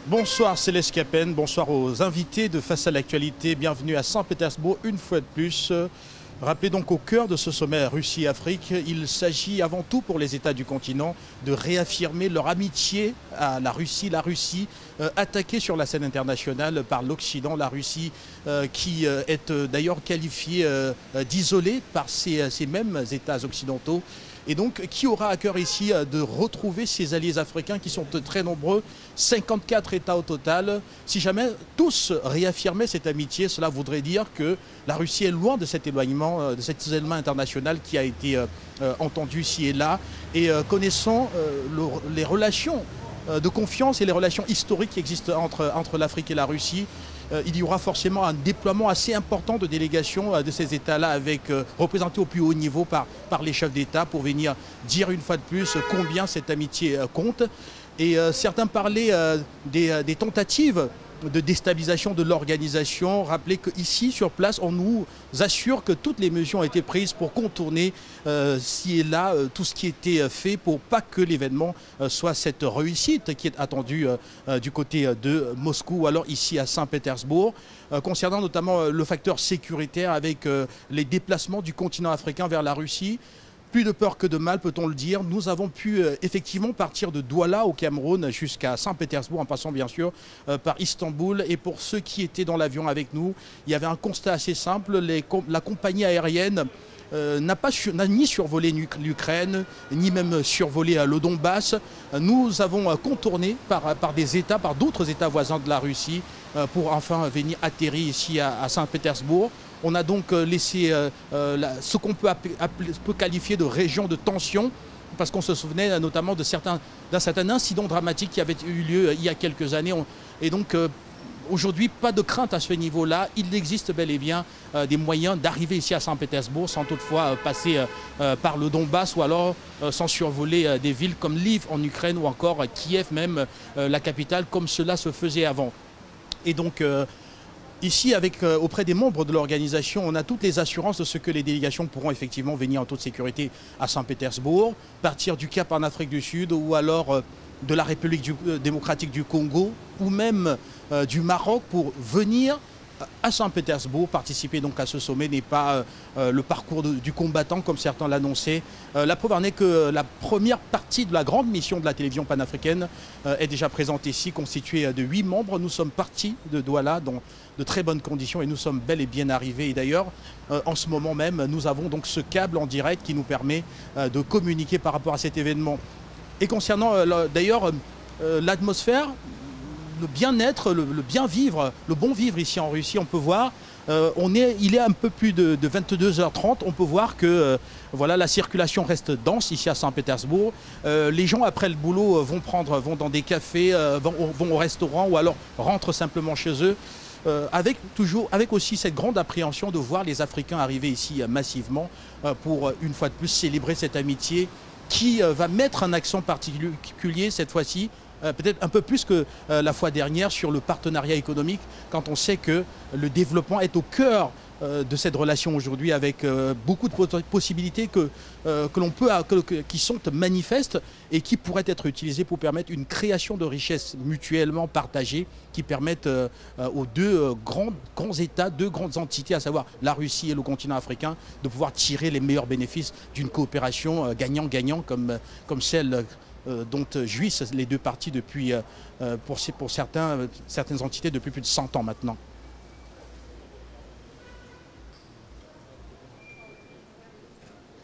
Bonsoir Céleste Capen, bonsoir aux invités de Face à l'actualité, bienvenue à Saint-Pétersbourg une fois de plus. Rappelez donc au cœur de ce sommet Russie-Afrique, il s'agit avant tout pour les États du continent de réaffirmer leur amitié à la Russie attaquée sur la scène internationale par l'Occident, la Russie qui est d'ailleurs qualifiée d'isolée par ces mêmes États occidentaux. Et donc, qui aura à cœur ici de retrouver ses alliés africains qui sont très nombreux, 54 États au total. Si jamais tous réaffirmaient cette amitié, cela voudrait dire que la Russie est loin de cet éloignement, de cet isolement international qui a été entendu ici et là. Et connaissant les relations de confiance et les relations historiques qui existent entre l'Afrique et la Russie, il y aura forcément un déploiement assez important de délégations de ces États-là représentés au plus haut niveau par les chefs d'État pour venir dire une fois de plus combien cette amitié compte. Et certains parlaient des tentatives de déstabilisation de l'organisation. Rappelez qu'ici, sur place, on nous assure que toutes les mesures ont été prises pour contourner ci et là tout ce qui était fait pour pas que l'événement soit cette réussite qui est attendue du côté de Moscou ou alors ici à Saint-Pétersbourg. Concernant notamment le facteur sécuritaire avec les déplacements du continent africain vers la Russie. Plus de peur que de mal, peut-on le dire. Nous avons pu effectivement partir de Douala au Cameroun jusqu'à Saint-Pétersbourg, en passant bien sûr par Istanbul. Et pour ceux qui étaient dans l'avion avec nous, il y avait un constat assez simple. La compagnie aérienne n'a ni survolé l'Ukraine, ni même survolé le Donbass. Nous avons contourné par des États, par d'autres États voisins de la Russie, pour enfin venir atterrir ici à Saint-Pétersbourg. On a donc laissé ce qu'on peut qualifier de région de tension, parce qu'on se souvenait notamment d'un certain incident dramatique qui avait eu lieu il y a quelques années. Et donc aujourd'hui, pas de crainte à ce niveau-là. Il existe bel et bien des moyens d'arriver ici à Saint-Pétersbourg sans toutefois passer par le Donbass ou alors sans survoler des villes comme Lviv en Ukraine ou encore Kiev même, la capitale, comme cela se faisait avant. Et donc ici, auprès des membres de l'organisation, on a toutes les assurances de ce que les délégations pourront effectivement venir en toute sécurité à Saint-Pétersbourg, partir du Cap en Afrique du Sud ou alors de la République démocratique du Congo ou même du Maroc pour venir à Saint-Pétersbourg. Participer donc à ce sommet n'est pas le parcours du combattant comme certains l'annonçaient. La preuve en est que la première partie de la grande mission de la télévision panafricaine est déjà présente ici, constituée de 8 membres. Nous sommes partis de Douala dans de très bonnes conditions et nous sommes bel et bien arrivés. Et d'ailleurs, en ce moment même, nous avons donc ce câble en direct qui nous permet de communiquer par rapport à cet événement. Et concernant d'ailleurs l'atmosphère, le bien-être, le bien-vivre, le bon vivre ici en Russie, on peut voir, il est un peu plus de 22h30, on peut voir que voilà, la circulation reste dense ici à Saint-Pétersbourg. Les gens après le boulot vont dans des cafés, vont au restaurant ou alors rentrent simplement chez eux. Avec aussi cette grande appréhension de voir les Africains arriver ici massivement pour une fois de plus célébrer cette amitié qui va mettre un accent particulier cette fois-ci, peut-être un peu plus que la fois dernière, sur le partenariat économique, quand on sait que le développement est au cœur de cette relation aujourd'hui, avec beaucoup de possibilités qui sont manifestes et qui pourraient être utilisées pour permettre une création de richesses mutuellement partagées qui permettent aux deux grands États, deux grandes entités, à savoir la Russie et le continent africain, de pouvoir tirer les meilleurs bénéfices d'une coopération gagnant-gagnant comme celle dont jouissent les deux parties depuis, pour certaines entités depuis plus de 100 ans maintenant.